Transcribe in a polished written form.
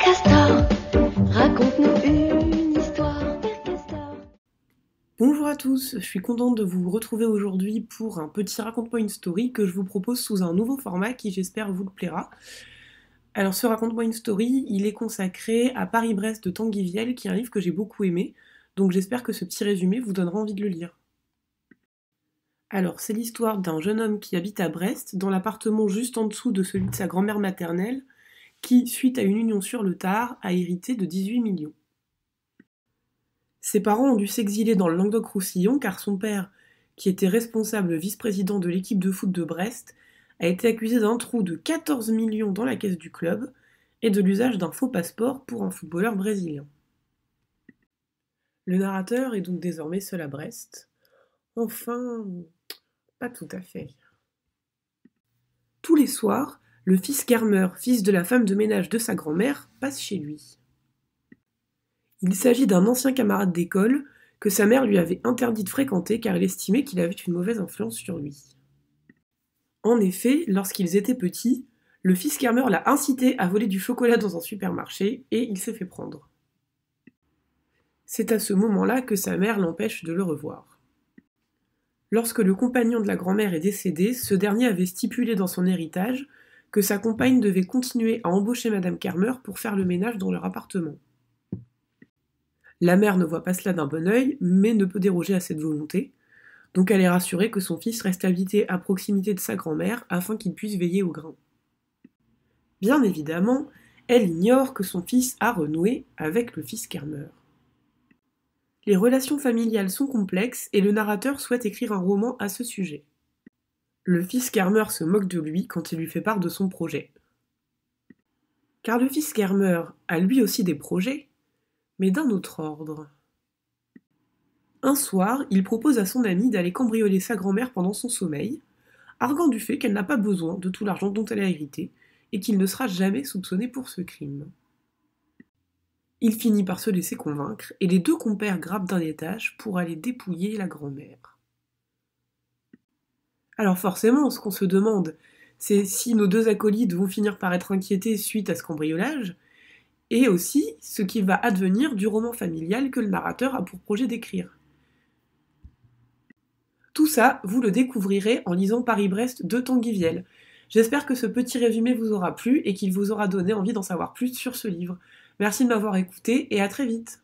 Castor, raconte-nous une histoire, Père Castor. Bonjour à tous, je suis contente de vous retrouver aujourd'hui pour un petit Raconte-moi une story que je vous propose sous un nouveau format qui j'espère vous plaira. Alors ce Raconte-moi une story, il est consacré à Paris-Brest de Tanguy Viel, qui est un livre que j'ai beaucoup aimé, donc j'espère que ce petit résumé vous donnera envie de le lire. Alors c'est l'histoire d'un jeune homme qui habite à Brest, dans l'appartement juste en dessous de celui de sa grand-mère maternelle, qui, suite à une union sur le tard, a hérité de 18 millions. Ses parents ont dû s'exiler dans le Languedoc-Roussillon car son père, qui était responsable vice-président de l'équipe de foot de Brest, a été accusé d'un trou de 14 millions dans la caisse du club et de l'usage d'un faux passeport pour un footballeur brésilien. Le narrateur est donc désormais seul à Brest. Enfin, pas tout à fait. Tous les soirs, le fils Kermer, fils de la femme de ménage de sa grand-mère, passe chez lui. Il s'agit d'un ancien camarade d'école que sa mère lui avait interdit de fréquenter car elle estimait qu'il avait une mauvaise influence sur lui. En effet, lorsqu'ils étaient petits, le fils Kermer l'a incité à voler du chocolat dans un supermarché et il s'est fait prendre. C'est à ce moment-là que sa mère l'empêche de le revoir. Lorsque le compagnon de la grand-mère est décédé, ce dernier avait stipulé dans son héritage que sa compagne devait continuer à embaucher Madame Kermer pour faire le ménage dans leur appartement. La mère ne voit pas cela d'un bon œil, mais ne peut déroger à cette volonté, donc elle est rassurée que son fils reste habité à proximité de sa grand-mère afin qu'il puisse veiller au grain. Bien évidemment, elle ignore que son fils a renoué avec le fils Kermer. Les relations familiales sont complexes et le narrateur souhaite écrire un roman à ce sujet. Le fils Kermer se moque de lui quand il lui fait part de son projet. Car le fils Kermer a lui aussi des projets, mais d'un autre ordre. Un soir, il propose à son ami d'aller cambrioler sa grand-mère pendant son sommeil, arguant du fait qu'elle n'a pas besoin de tout l'argent dont elle a hérité et qu'il ne sera jamais soupçonné pour ce crime. Il finit par se laisser convaincre et les deux compères grimpent d'un étage pour aller dépouiller la grand-mère. Alors forcément, ce qu'on se demande, c'est si nos deux acolytes vont finir par être inquiétés suite à ce cambriolage, et aussi ce qui va advenir du roman familial que le narrateur a pour projet d'écrire. Tout ça, vous le découvrirez en lisant Paris-Brest de Tanguy Viel. J'espère que ce petit résumé vous aura plu et qu'il vous aura donné envie d'en savoir plus sur ce livre. Merci de m'avoir écouté et à très vite.